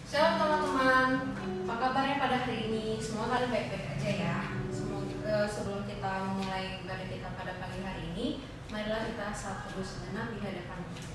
Shalom teman-teman, apa kabarnya pada hari ini? Semoga kalian baik-baik aja ya. Sebelum kita memulai ibadah kita pada pagi hari ini, marilah kita saat teduh sejenak di hadapan Tuhan.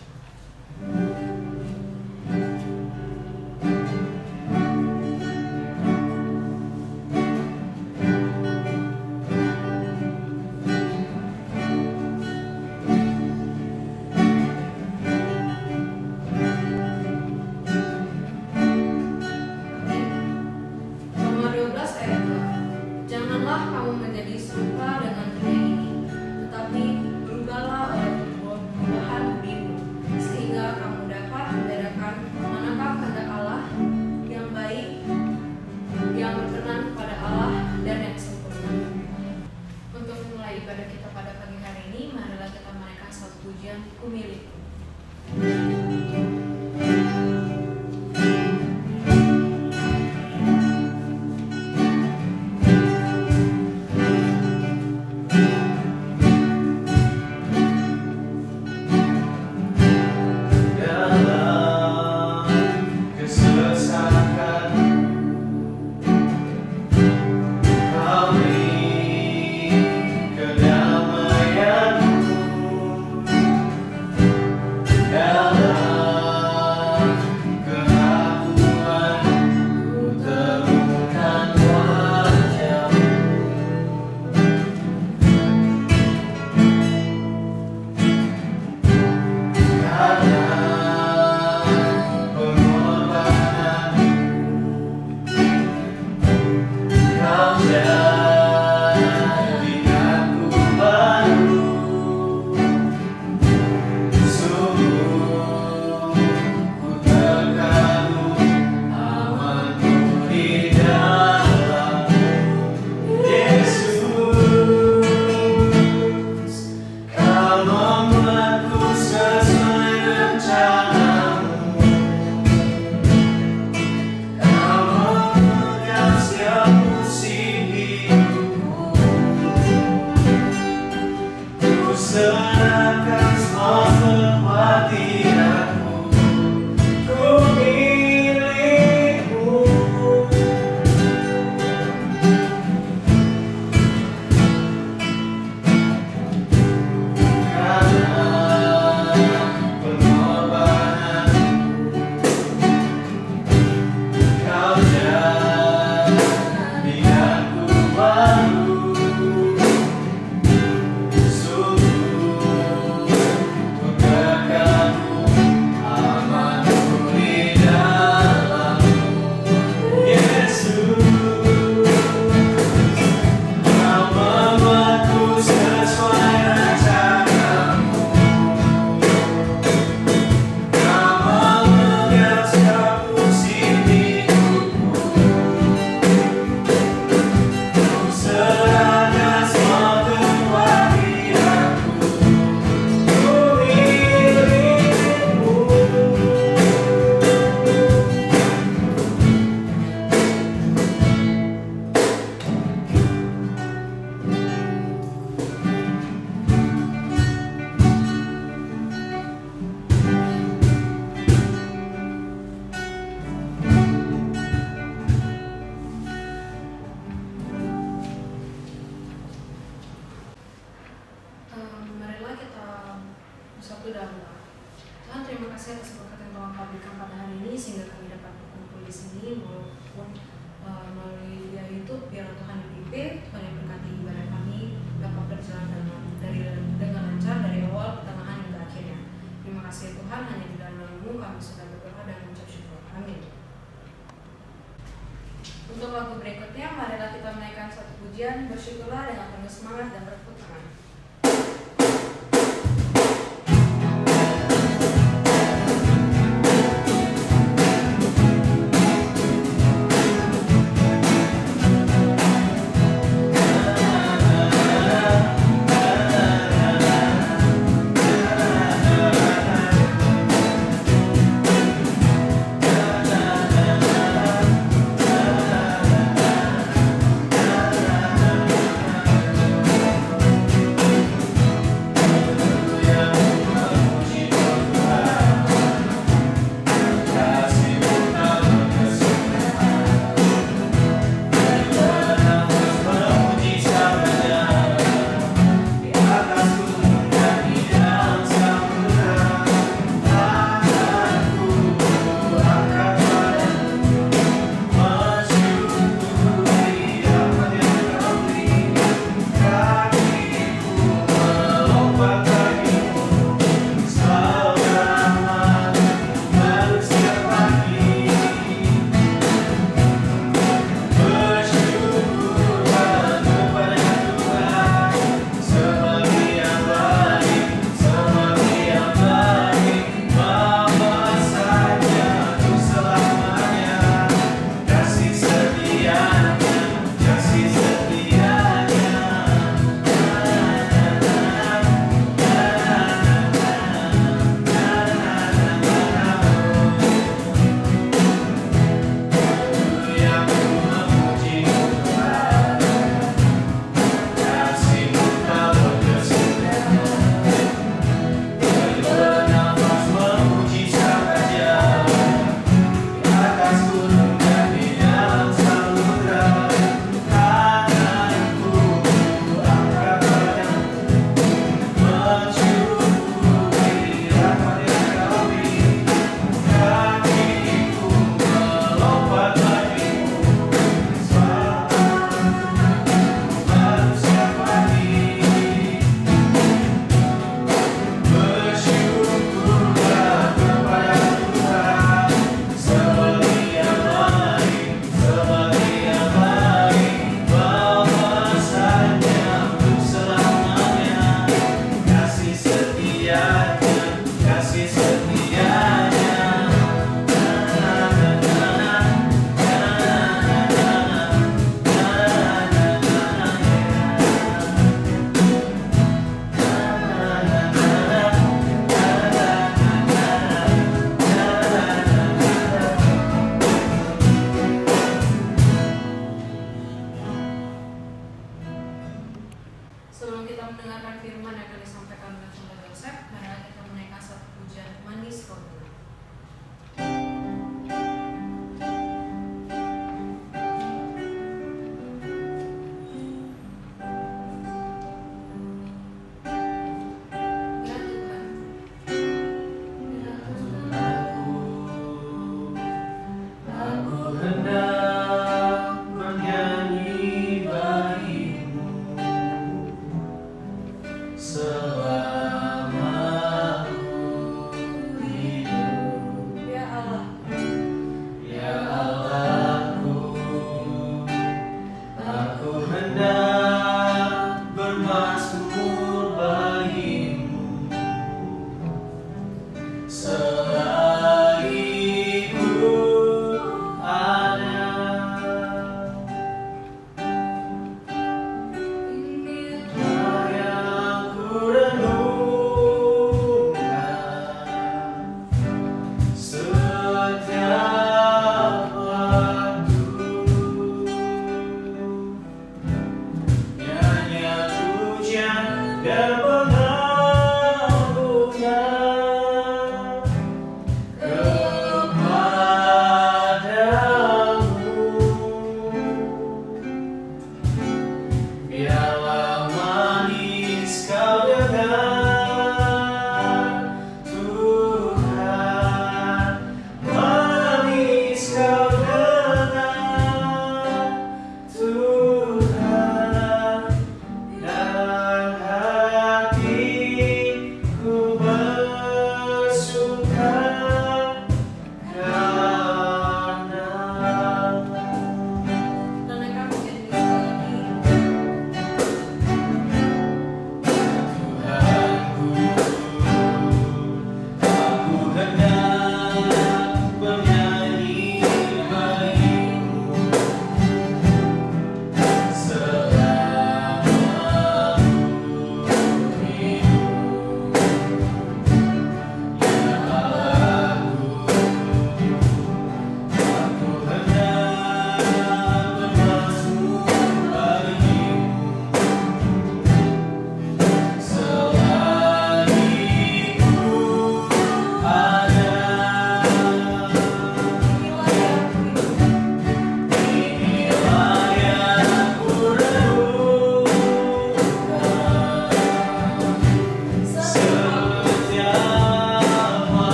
Untuk lagu berikutnya, marilah kita menaikkan satu pujian, bersyukurlah dengan penuh semangat dan bertepuk tangan.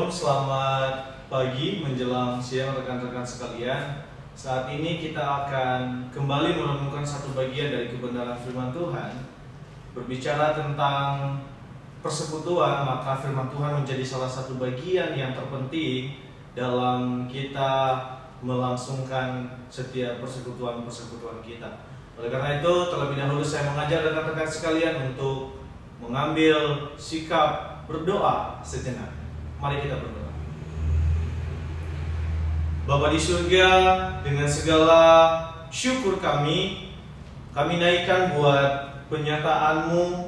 Shalom, selamat pagi menjelang siang rekan-rekan sekalian. Saat ini kita akan kembali merenungkan satu bagian dari kebenaran firman Tuhan. Berbicara tentang persekutuan, maka firman Tuhan menjadi salah satu bagian yang terpenting dalam kita melangsungkan setiap persekutuan-persekutuan kita. Oleh karena itu, terlebih dahulu saya mengajak rekan-rekan sekalian untuk mengambil sikap berdoa sejenak. Mari kita berdoa. Bapa di surga, dengan segala syukur kami naikkan buat penyataanmu,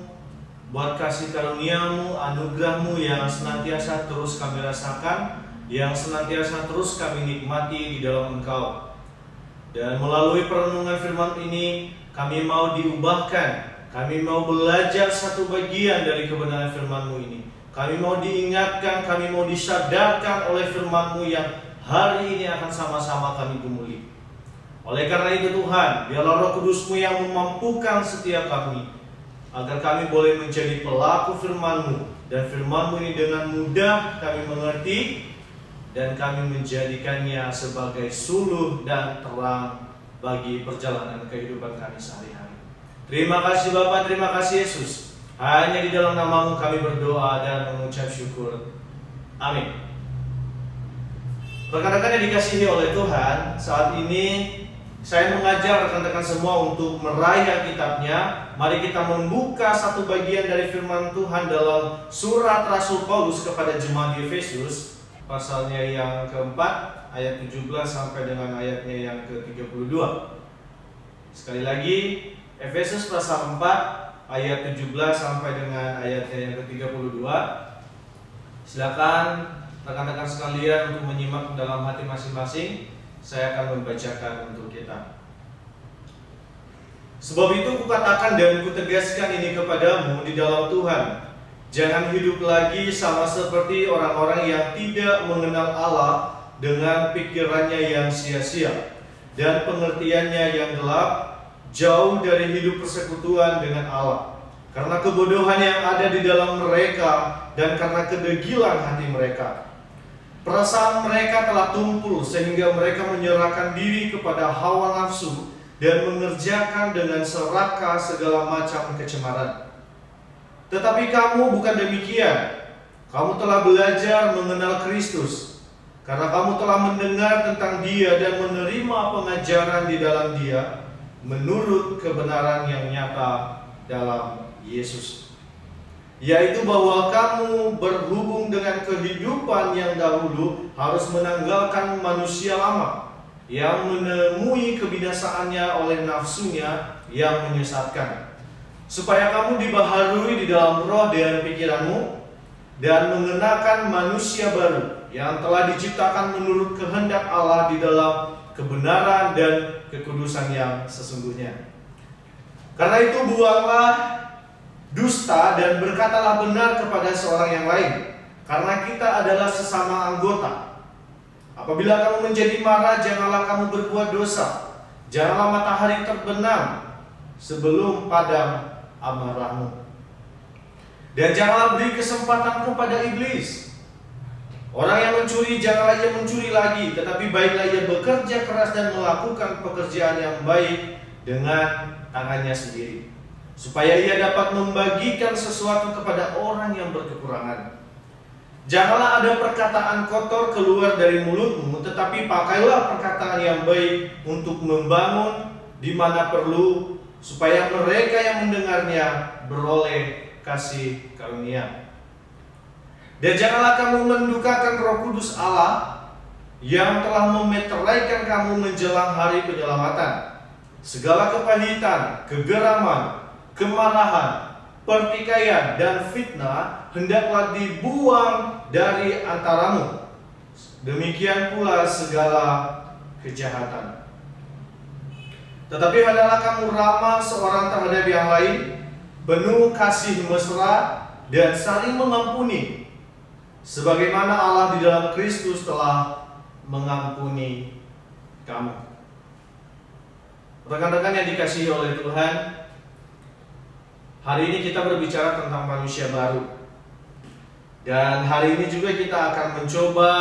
buat kasih karuniamu, anugerahmu yang senantiasa terus kami rasakan, yang senantiasa terus kami nikmati di dalam Engkau. Dan melalui perenungan firman ini, kami mau diubahkan, kami mau belajar satu bagian dari kebenaran firman-Mu ini. Kami mau diingatkan, kami mau disadarkan oleh firman-Mu yang hari ini akan sama-sama kami gumuli. Oleh karena itu Tuhan, biarlah Roh Kudus-Mu yang memampukan setiap kami, agar kami boleh menjadi pelaku firman-Mu, dan firman-Mu ini dengan mudah kami mengerti, dan kami menjadikannya sebagai suluh dan terang bagi perjalanan kehidupan kami sehari-hari. Terima kasih Bapa, terima kasih Yesus. Hanya di dalam nama-Mu kami berdoa dan mengucap syukur. Amin. Rekan-rekan yang dikasihi oleh Tuhan, saat ini saya mengajak rekan-rekan semua untuk meraih Alkitabnya. Mari kita membuka satu bagian dari firman Tuhan dalam surat Rasul Paulus kepada jemaat di Efesus, pasalnya yang keempat, ayat 17 sampai dengan ayatnya yang ke-32. Sekali lagi, Efesus pasal 4 ayat 17 sampai dengan ayatnya yang ke-32. Silakan rekan-rekan sekalian untuk menyimak dalam hati masing-masing. Saya akan membacakan untuk kita. Sebab itu kukatakan dan kutegaskan ini kepadamu di dalam Tuhan, jangan hidup lagi sama seperti orang-orang yang tidak mengenal Allah dengan pikirannya yang sia-sia dan pengertiannya yang gelap, jauh dari hidup persekutuan dengan Allah, karena kebodohan yang ada di dalam mereka dan karena kedegilan hati mereka. Perasaan mereka telah tumpul sehingga mereka menyerahkan diri kepada hawa nafsu dan mengerjakan dengan serakah segala macam kecemaran. Tetapi kamu bukan demikian. Kamu telah belajar mengenal Kristus, karena kamu telah mendengar tentang Dia dan menerima pengajaran di dalam Dia, menurut kebenaran yang nyata dalam Yesus, yaitu bahwa kamu berhubung dengan kehidupan yang dahulu harus menanggalkan manusia lama yang menemui kebinasaannya oleh nafsunya yang menyesatkan, supaya kamu dibaharui di dalam roh dan pikiranmu, dan mengenakan manusia baru yang telah diciptakan menurut kehendak Allah di dalam kebenaran dan kekudusan yang sesungguhnya. Karena itu buanglah dusta dan berkatalah benar kepada seorang yang lain, karena kita adalah sesama anggota. Apabila kamu menjadi marah, janganlah kamu berbuat dosa. Janganlah matahari terbenam sebelum padam amarahmu, dan janganlah beri kesempatan kepada iblis. Orang yang mencuri, janganlah ia mencuri lagi, tetapi baiklah ia bekerja keras dan melakukan pekerjaan yang baik dengan tangannya sendiri, supaya ia dapat membagikan sesuatu kepada orang yang berkekurangan. Janganlah ada perkataan kotor keluar dari mulutmu, tetapi pakailah perkataan yang baik untuk membangun di mana perlu, supaya mereka yang mendengarnya beroleh kasih karunia. Dan janganlah kamu mendukakan Roh Kudus Allah yang telah memeteraikan kamu menjelang hari penyelamatan. Segala kepahitan, kegeraman, kemarahan, pertikaian, dan fitnah hendaklah dibuang dari antaramu. Demikian pula segala kejahatan. Tetapi hendaklah kamu ramah seorang terhadap yang lain, penuh kasih mesra dan saling mengampuni, sebagaimana Allah di dalam Kristus telah mengampuni kamu. Rekan-rekan yang dikasihi oleh Tuhan, hari ini kita berbicara tentang manusia baru. Dan hari ini juga kita akan mencoba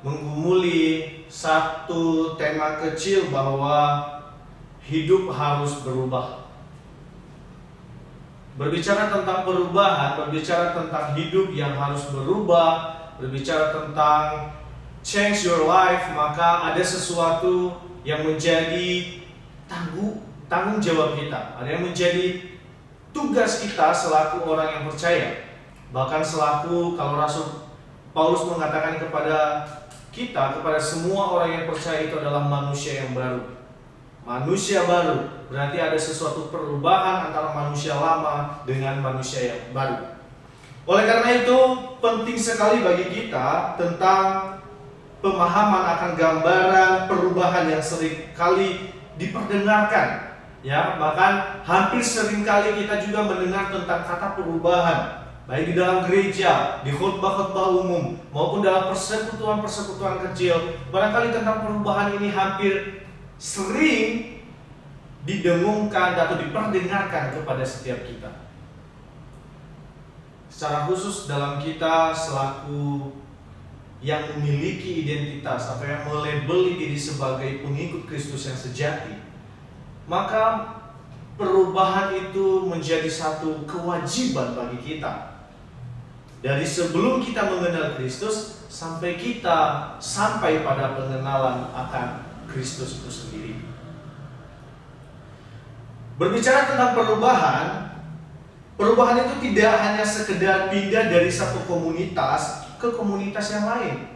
menggumuli satu tema kecil bahwa hidup harus berubah. Berbicara tentang perubahan, berbicara tentang hidup yang harus berubah, berbicara tentang change your life, maka ada sesuatu yang menjadi tanggung jawab kita. Ada yang menjadi tugas kita selaku orang yang percaya. Bahkan selaku, kalau Rasul Paulus mengatakan kepada kita, kepada semua orang yang percaya, itu adalah manusia yang baru. Manusia baru berarti ada sesuatu perubahan antara manusia lama dengan manusia yang baru. Oleh karena itu penting sekali bagi kita tentang pemahaman akan gambaran perubahan yang sering kali diperdengarkan. Ya, bahkan hampir sering kali kita juga mendengar tentang kata perubahan, baik di dalam gereja, di khotbah-khotbah umum, maupun dalam persekutuan-persekutuan kecil. Barangkali tentang perubahan ini hampir sering didengungkan atau diperdengarkan kepada setiap kita. Secara khusus dalam kita selaku yang memiliki identitas atau yang melabeli diri sebagai pengikut Kristus yang sejati, maka perubahan itu menjadi satu kewajiban bagi kita. Dari sebelum kita mengenal Kristus sampai pada pengenalan akan Kristus itu sendiri. Berbicara tentang perubahan itu tidak hanya sekedar pindah dari satu komunitas ke komunitas yang lain.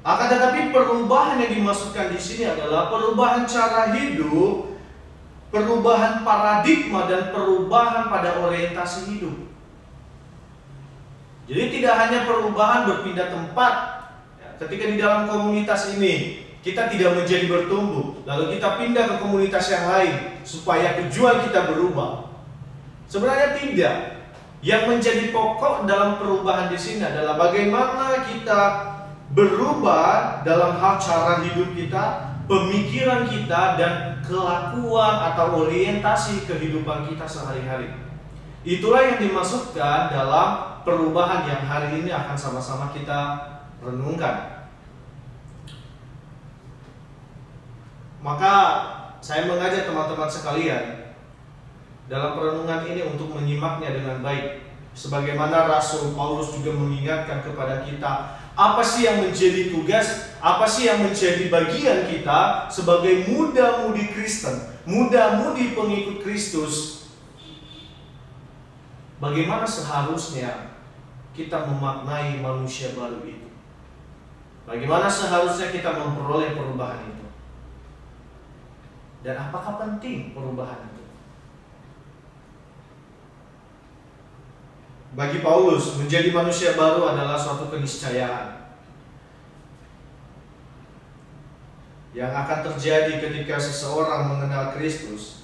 Akan tetapi perubahan yang dimaksudkan di sini adalah perubahan cara hidup, perubahan paradigma, dan perubahan pada orientasi hidup. Jadi tidak hanya perubahan berpindah tempat. Ketika di dalam komunitas ini kita tidak menjadi bertumbuh, lalu kita pindah ke komunitas yang lain supaya tujuan kita berubah. Sebenarnya tidak. Yang menjadi pokok dalam perubahan di sini adalah bagaimana kita berubah dalam hal cara hidup kita, pemikiran kita, dan kelakuan atau orientasi kehidupan kita sehari-hari. Itulah yang dimaksudkan dalam perubahan yang hari ini akan sama-sama kita renungkan. Maka saya mengajak teman-teman sekalian dalam perenungan ini untuk menyimaknya dengan baik. Sebagaimana Rasul Paulus juga mengingatkan kepada kita, apa sih yang menjadi tugas, apa sih yang menjadi bagian kita sebagai muda-mudi Kristen, muda-mudi pengikut Kristus. Bagaimana seharusnya kita memaknai manusia baru itu? Bagaimana seharusnya kita memperoleh perubahan itu? Dan apakah penting perubahan itu? Bagi Paulus, menjadi manusia baru adalah suatu keniscayaan yang akan terjadi ketika seseorang mengenal Kristus.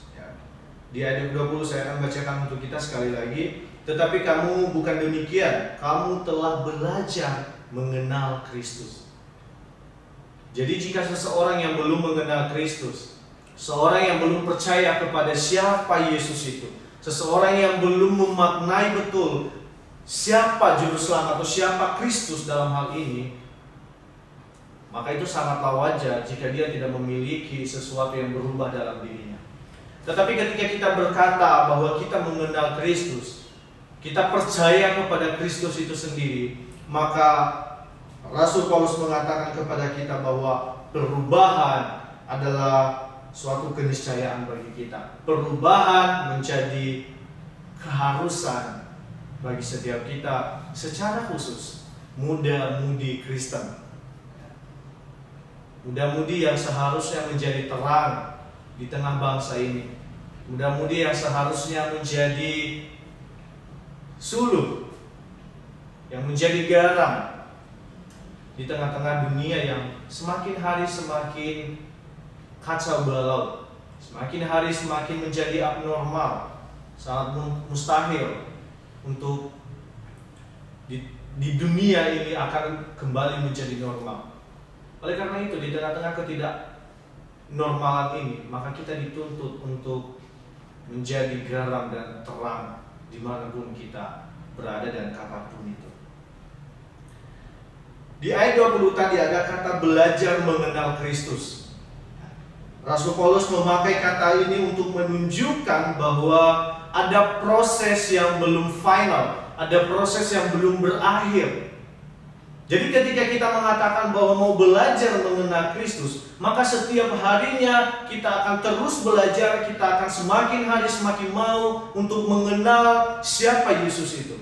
Di ayat 20 saya akan bacakan untuk kita sekali lagi. Tetapi kamu bukan demikian, kamu telah belajar mengenal Kristus. Jadi jika seseorang yang belum mengenal Kristus, seorang yang belum percaya kepada siapa Yesus itu, seseorang yang belum memaknai betul siapa juru selamat atau siapa Kristus dalam hal ini, maka itu sangatlah wajar jika dia tidak memiliki sesuatu yang berubah dalam dirinya. Tetapi ketika kita berkata bahwa kita mengenal Kristus, kita percaya kepada Kristus itu sendiri, maka Rasul Paulus mengatakan kepada kita bahwa perubahan adalah suatu keniscayaan bagi kita. Perubahan menjadi keharusan bagi setiap kita, secara khusus muda-mudi Kristen, muda-mudi yang seharusnya menjadi terang di tengah bangsa ini, muda-mudi yang seharusnya menjadi suluh, yang menjadi garam di tengah-tengah dunia yang semakin hari semakin kacau balau, semakin hari semakin menjadi abnormal, sangat mustahil untuk di dunia ini akan kembali menjadi normal. Oleh karena itu, di tengah-tengah ketidaknormalan ini, maka kita dituntut untuk menjadi garam dan terang dimanapun kita berada dan kapanpun itu. Di ayat 20 tadi ada kata belajar mengenal Kristus. Rasul Paulus memakai kata ini untuk menunjukkan bahwa ada proses yang belum final, ada proses yang belum berakhir. Jadi ketika kita mengatakan bahwa mau belajar mengenal Kristus, maka setiap harinya kita akan terus belajar, kita akan semakin hari semakin mau untuk mengenal siapa Yesus itu.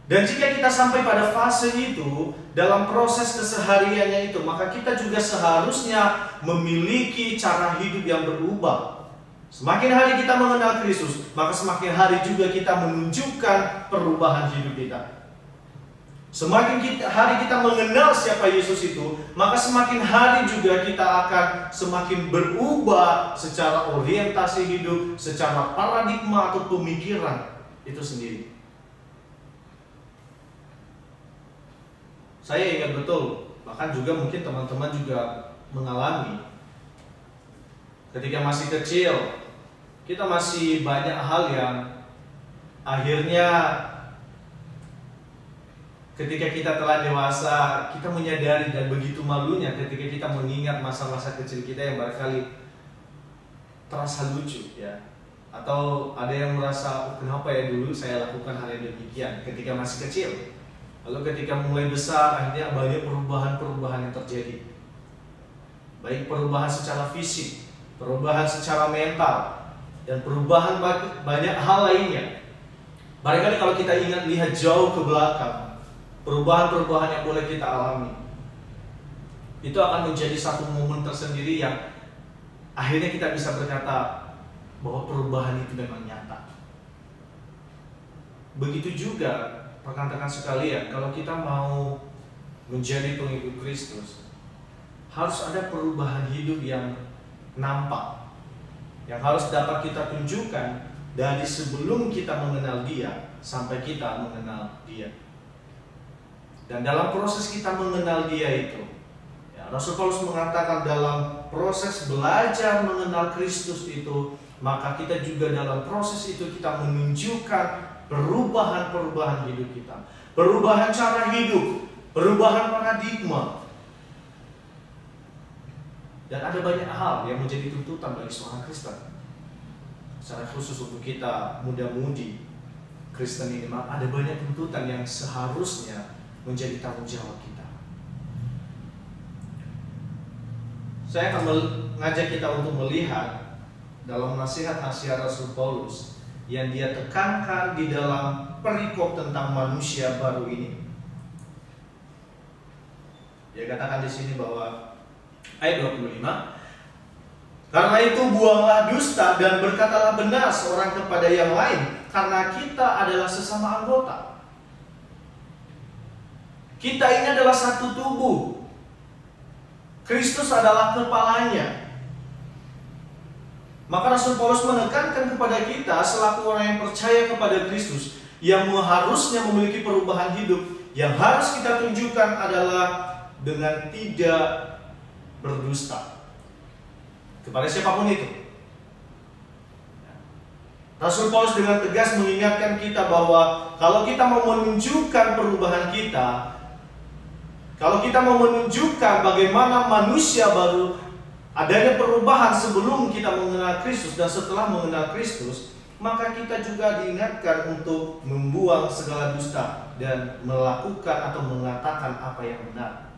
Dan jika kita sampai pada fase itu, dalam proses kesehariannya itu, maka kita juga seharusnya memiliki cara hidup yang berubah. Semakin hari kita mengenal Kristus, maka semakin hari juga kita menunjukkan perubahan hidup kita. Semakin hari kita mengenal siapa Yesus itu, maka semakin hari juga kita akan semakin berubah secara orientasi hidup, secara paradigma atau pemikiran itu sendiri. Saya ingat betul, bahkan juga mungkin teman-teman juga mengalami. Ketika masih kecil, kita masih banyak hal yang akhirnya ketika kita telah dewasa, kita menyadari dan begitu malunya ketika kita mengingat masa-masa kecil kita yang barangkali terasa lucu ya. Atau ada yang merasa, oh, kenapa ya dulu saya lakukan hal yang demikian ketika masih kecil. Lalu ketika mulai besar, akhirnya banyak perubahan-perubahan yang terjadi. Baik perubahan secara fisik, perubahan secara mental, dan perubahan banyak hal lainnya. Barangkali kalau kita lihat jauh ke belakang, perubahan-perubahan yang boleh kita alami, itu akan menjadi satu momen tersendiri yang akhirnya kita bisa berkata bahwa perubahan itu memang nyata. Begitu juga rekan-rekan sekalian, kalau kita mau menjadi pengikut Kristus, harus ada perubahan hidup yang nampak, yang harus dapat kita tunjukkan dari sebelum kita mengenal Dia sampai kita mengenal Dia. Dan dalam proses kita mengenal Dia itu, ya, Rasul Paulus mengatakan dalam proses belajar mengenal Kristus itu, maka kita juga dalam proses itu kita menunjukkan perubahan-perubahan hidup kita, perubahan cara hidup, perubahan paradigma. Dan ada banyak hal yang menjadi tuntutan bagi seorang Kristen. Secara khusus untuk kita muda-mudi Kristen ini, ada banyak tuntutan yang seharusnya menjadi tanggung jawab kita. Saya akan mengajak kita untuk melihat dalam nasihat-nasihat Rasul Paulus yang dia tekankan di dalam perikop tentang manusia baru ini. Dia katakan di sini bahwa ayat 25, karena itu buanglah dusta dan berkatalah benar seorang kepada yang lain, karena kita adalah sesama anggota. Kita ini adalah satu tubuh. Kristus adalah kepalanya. Maka Rasul Paulus menekankan kepada kita selaku orang yang percaya kepada Kristus, yang harusnya memiliki perubahan hidup, yang harus kita tunjukkan adalah dengan tidak berdusta kepada siapapun itu. Rasul Paulus dengan tegas mengingatkan kita bahwa kalau kita mau menunjukkan perubahan kita, kalau kita mau menunjukkan bagaimana manusia baru, adanya perubahan sebelum kita mengenal Kristus dan setelah mengenal Kristus, maka kita juga diingatkan untuk membuang segala dusta dan melakukan atau mengatakan apa yang benar.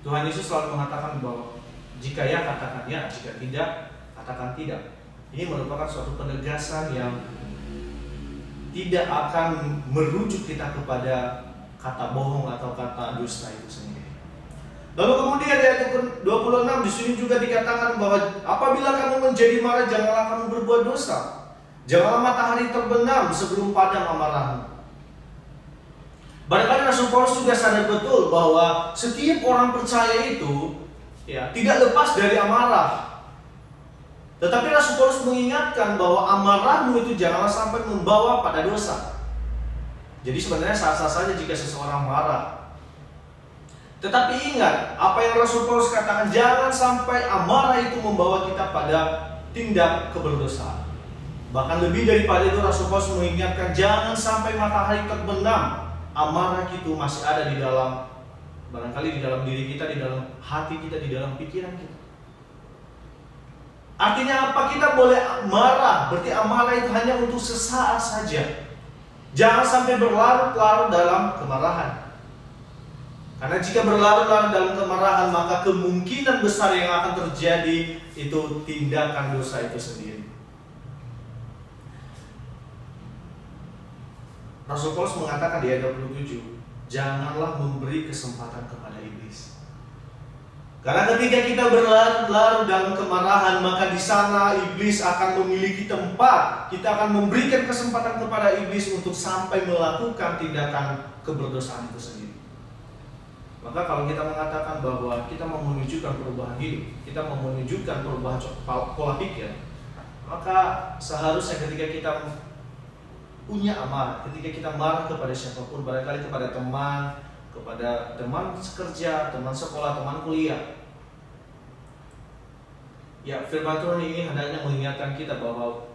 Tuhan Yesus selalu mengatakan bahwa jika ya katakan ya, jika tidak katakan tidak. Ini merupakan suatu penegasan yang tidak akan merujuk kita kepada kata bohong atau kata dusta itu sendiri. Lalu kemudian di ayat 26 di sini juga dikatakan bahwa apabila kamu menjadi marah, janganlah kamu berbuat dosa. Janganlah matahari terbenam sebelum padam amarahmu. Barangkali Rasul Paulus juga sadar betul bahwa setiap orang percaya itu ya tidak lepas dari amarah. Tetapi Rasul Paulus mengingatkan bahwa amarahmu itu janganlah sampai membawa pada dosa. Jadi sebenarnya sah-sah saja jika seseorang marah. Tetapi ingat, apa yang Rasul Paulus katakan, jangan sampai amarah itu membawa kita pada tindak keberdosaan. Bahkan lebih daripada itu, Rasul Paulus mengingatkan jangan sampai matahari terbenam. Amarah itu masih ada di dalam, barangkali di dalam diri kita, di dalam hati kita, di dalam pikiran kita. Artinya apa? Kita boleh marah, berarti amarah itu hanya untuk sesaat saja. Jangan sampai berlarut-larut dalam kemarahan. Karena jika berlarut-larut dalam kemarahan, maka kemungkinan besar yang akan terjadi itu tindakan dosa itu sendiri. Rasul Paulus mengatakan di ayat 27, janganlah memberi kesempatan kepada iblis. Karena ketika kita berlarut-larut dalam kemarahan, maka di sana iblis akan memiliki tempat. Kita akan memberikan kesempatan kepada iblis untuk sampai melakukan tindakan keberdosaan itu sendiri. Maka kalau kita mengatakan bahwa kita mau menunjukkan perubahan hidup, kita mau menunjukkan perubahan pola pikir, maka seharusnya ketika kita punya amarah, ketika kita marah kepada siapapun, barangkali kepada teman sekerja, teman sekolah, teman kuliah. Ya, firman Tuhan ini hendaknya mengingatkan kita bahwa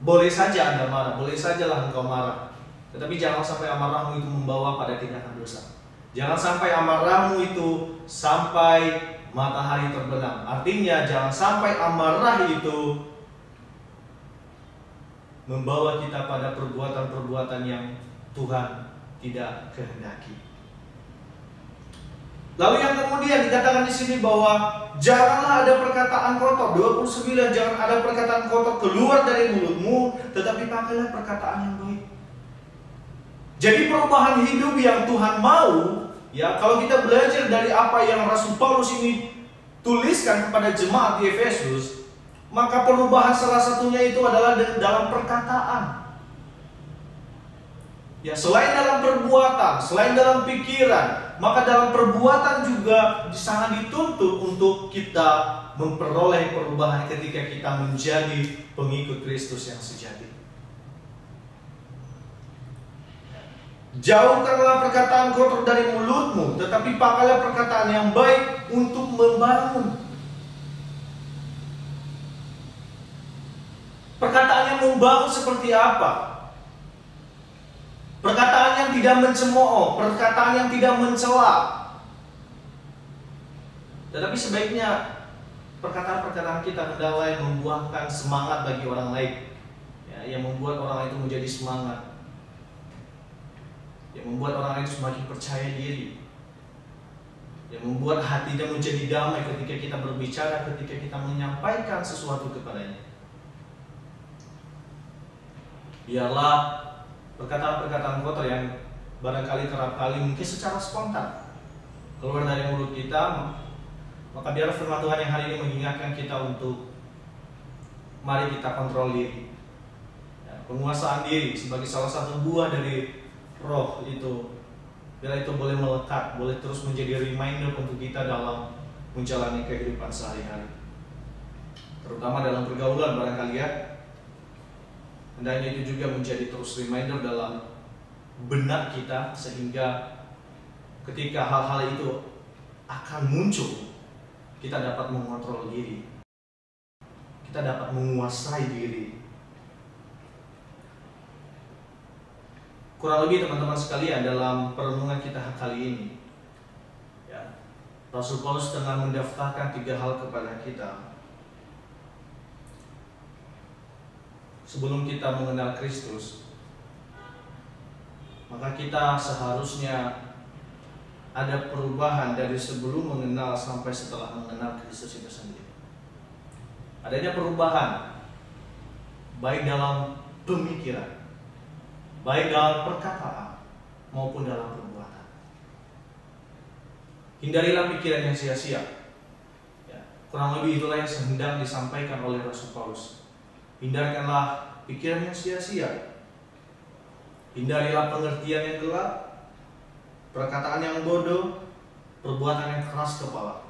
boleh saja Anda marah, boleh sajalah engkau marah, tetapi jangan sampai amarahmu itu membawa pada tindakan dosa. Jangan sampai amarahmu itu sampai matahari terbenam. Artinya jangan sampai amarah itu membawa kita pada perbuatan-perbuatan yang Tuhan tidak kehendaki. Lalu yang kemudian dikatakan di sini bahwa janganlah ada perkataan kotor. 29, jangan ada perkataan kotor keluar dari mulutmu, tetapi pakailah perkataan yang baik. Jadi perubahan hidup yang Tuhan mau, ya, kalau kita belajar dari apa yang Rasul Paulus ini tuliskan kepada jemaat di Efesus, maka perubahan salah satunya itu adalah dalam perkataan. Ya, selain dalam perbuatan, selain dalam pikiran, maka dalam perbuatan juga sangat dituntut untuk kita memperoleh perubahan ketika kita menjadi pengikut Kristus yang sejati. Jauhkanlah perkataan kotor dari mulutmu, tetapi pakailah perkataan yang baik untuk membangun. Perkataan yang membangun seperti apa? Perkataan yang tidak mencemooh, perkataan yang tidak mencela. Tetapi sebaiknya perkataan-perkataan kita hendaklah yang membuahkan semangat bagi orang lain, ya, yang membuat orang lain itu menjadi semangat, yang membuat orang lain itu semakin percaya diri, yang membuat hatinya menjadi damai ketika kita berbicara, ketika kita menyampaikan sesuatu kepadanya. Biarlah perkataan-perkataan kotor yang barangkali kerap kali mungkin secara spontan keluar dari mulut kita, maka biarlah firman Tuhan yang hari ini mengingatkan kita untuk mari kita kontrol diri, ya, penguasaan diri sebagai salah satu buah dari roh itu. Biar itu boleh melekat, boleh terus menjadi reminder untuk kita dalam menjalani kehidupan sehari-hari, terutama dalam pergaulan barangkali, ya. Hendaknya itu juga menjadi terus reminder dalam benak kita, sehingga ketika hal-hal itu akan muncul, kita dapat mengontrol diri, kita dapat menguasai diri. Kurang lebih teman-teman sekalian, dalam perenungan kita kali ini, ya, Rasul Paulus tengah mendaftarkan 3 hal kepada kita. Sebelum kita mengenal Kristus, maka kita seharusnya ada perubahan dari sebelum mengenal sampai setelah mengenal Kristus itu sendiri. Adanya perubahan baik dalam pemikiran, baik dalam perkataan maupun dalam perbuatan. Hindarilah pikiran yang sia-sia, ya, kurang lebih itulah yang hendak disampaikan oleh Rasul Paulus. Hindarkanlah pikiran yang sia-sia. Hindarilah pengertian yang gelap, perkataan yang bodoh, perbuatan yang keras kepala.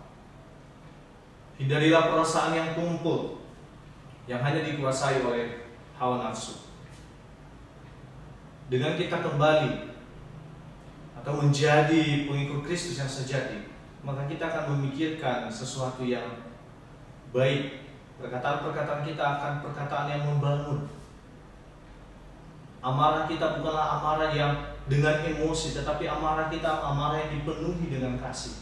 Hindarilah perasaan yang kumpul, yang hanya dikuasai oleh hawa nafsu. Dengan kita kembali atau menjadi pengikut Kristus yang sejati, maka kita akan memikirkan sesuatu yang baik. Perkataan-perkataan kita akan perkataan yang membangun, Amarah kita bukanlah amarah yang dengan emosi, tetapi amarah kita amarah yang dipenuhi dengan kasih.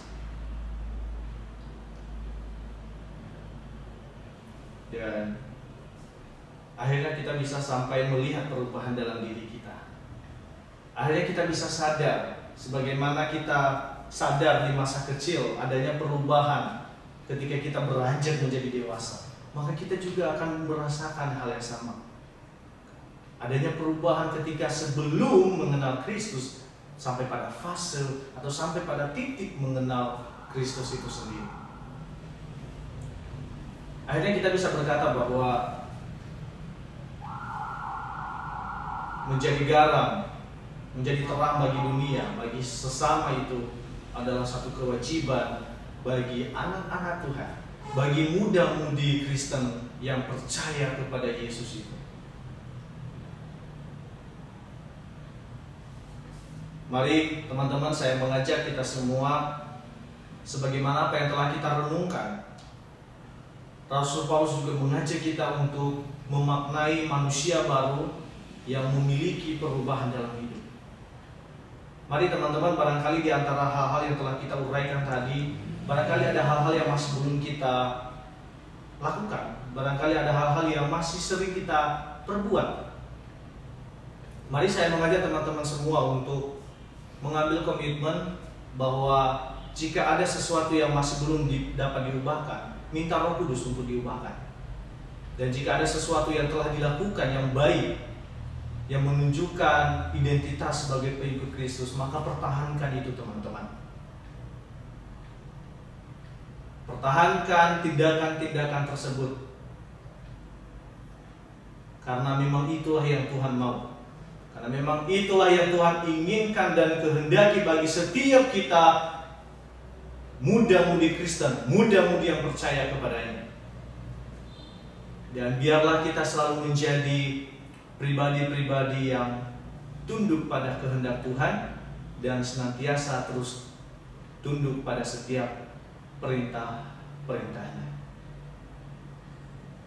Dan akhirnya kita bisa sampai melihat perubahan dalam diri kita. Akhirnya kita bisa sadar, sebagaimana kita sadar di masa kecil adanya perubahan ketika kita beranjak menjadi dewasa, maka kita juga akan merasakan hal yang sama. Adanya perubahan ketika sebelum mengenal Kristus sampai pada fase atau sampai pada titik mengenal Kristus itu sendiri. Akhirnya kita bisa berkata bahwa menjadi garam, menjadi terang bagi dunia, bagi sesama itu adalah satu kewajiban bagi anak-anak Tuhan, bagi muda-mudi Kristen yang percaya kepada Yesus itu. Mari teman-teman, saya mengajak kita semua, sebagaimana apa yang telah kita renungkan, Rasul Paulus juga mengajak kita untuk memaknai manusia baru yang memiliki perubahan dalam hidup. Mari teman-teman, barangkali di antara hal-hal yang telah kita uraikan tadi, barangkali ada hal-hal yang masih belum kita lakukan, barangkali ada hal-hal yang masih sering kita perbuat. Mari saya mengajak teman-teman semua untuk mengambil komitmen bahwa jika ada sesuatu yang masih belum dapat diubahkan, minta Roh Kudus untuk diubahkan. Dan jika ada sesuatu yang telah dilakukan yang baik, yang menunjukkan identitas sebagai pengikut Kristus, maka pertahankan itu teman-teman. Pertahankan tindakan-tindakan tersebut, karena memang itulah yang Tuhan mau. Karena memang itulah yang Tuhan inginkan dan kehendaki bagi setiap kita, muda-mudi Kristen, muda-mudi yang percaya kepadanya. Dan biarlah kita selalu menjadi pribadi-pribadi yang tunduk pada kehendak Tuhan dan senantiasa terus tunduk pada setiap perintah-perintahnya.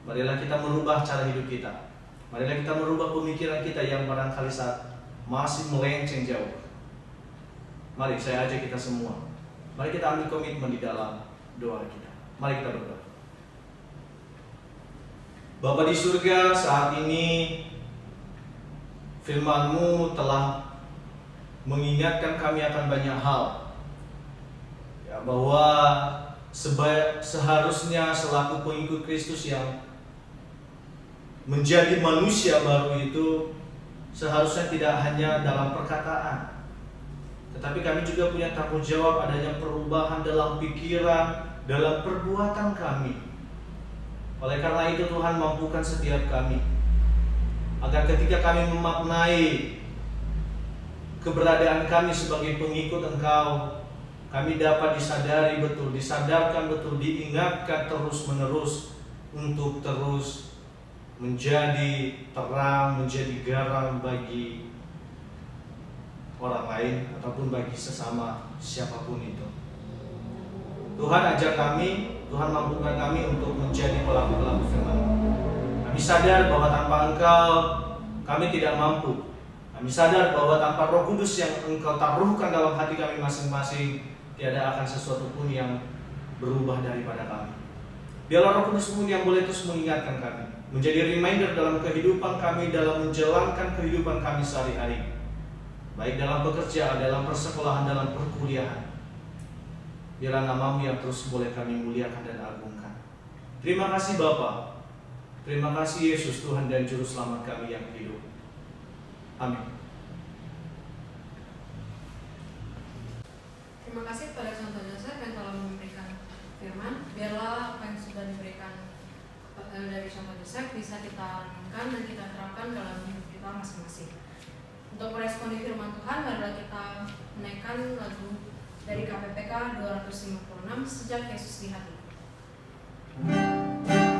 Marilah kita merubah cara hidup kita. Marilah kita merubah pemikiran kita yang barangkali saat masih melenceng jauh. Mari saya ajak kita semua, mari kita ambil komitmen di dalam doa kita. Mari kita berdoa. Bapa di surga, saat ini firman-Mu telah mengingatkan kami akan banyak hal, ya, bahwa seharusnya selaku pengikut Kristus yang menjadi manusia baru itu seharusnya tidak hanya dalam perkataan, tetapi kami juga punya tanggung jawab adanya perubahan dalam pikiran, dalam perbuatan kami. Oleh karena itu Tuhan, mampukan setiap kami agar ketika kami memaknai keberadaan kami sebagai pengikut Engkau, kami dapat disadari betul, disadarkan betul, diingatkan terus-menerus untuk terus menjadi terang, menjadi garam bagi orang lain ataupun bagi sesama siapapun itu. Tuhan ajak kami, Tuhan mampukan kami untuk menjadi pelaku-pelaku firman. Kami sadar bahwa tanpa Engkau kami tidak mampu. Kami sadar bahwa tanpa Roh Kudus yang Engkau taruhkan dalam hati kami masing-masing, tiada akan sesuatu pun yang berubah daripada kami. Biarlah Roh Kudus pun yang boleh terus mengingatkan kami, menjadi reminder dalam kehidupan kami, dalam menjalankan kehidupan kami sehari-hari, baik dalam bekerja, dalam persekolahan, dalam perkuliahan. Biarlah nama-Mu yang terus boleh kami muliakan dan agungkan. Terima kasih Bapa. Terima kasih Yesus, Tuhan dan Juru Selamat kami yang hidup. Amin. Terima kasih kepada Santo Yosef yang telah memberikan firman. Biarlah apa yang sudah diberikan dari Santo Yosef bisa kita renungkan dan kita terapkan dalam hidup kita masing-masing. Untuk meresponi firman Tuhan, marilah kita menaikkan lagu dari KPPK 256, Sejak Yesus di Hati. Sejak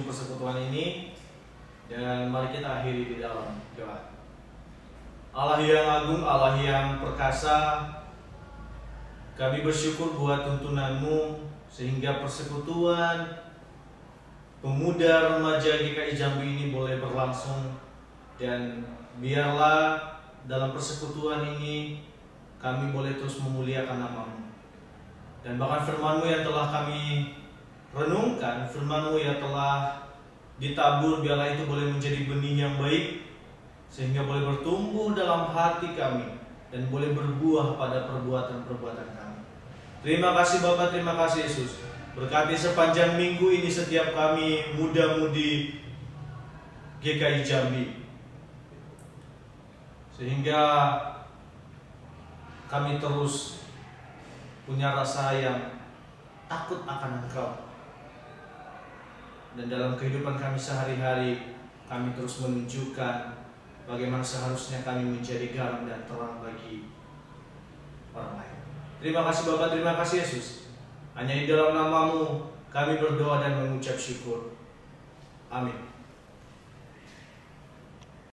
ujung persekutuan ini, dan mari kita akhiri di dalam doa. Allah yang agung, Allah yang perkasa, kami bersyukur buat tuntunan-Mu sehingga persekutuan pemuda remaja GKI Jambi ini boleh berlangsung, dan biarlah dalam persekutuan ini kami boleh terus memuliakan nama-Mu. Dan bahkan firman-Mu yang telah kami renungkan, firman-Mu yang telah ditabur, biarlah itu boleh menjadi benih yang baik, sehingga boleh bertumbuh dalam hati kami dan boleh berbuah pada perbuatan-perbuatan kami. Terima kasih Bapa, terima kasih Yesus. Berkati sepanjang minggu ini setiap kami muda-mudi GKI Jambi, sehingga kami terus punya rasa yang takut akan Engkau. Dan dalam kehidupan kami sehari-hari, kami terus menunjukkan bagaimana seharusnya kami menjadi garam dan terang bagi orang lain. Terima kasih Bapa, terima kasih Yesus. Hanya di dalam nama-Mu kami berdoa dan mengucap syukur. Amin.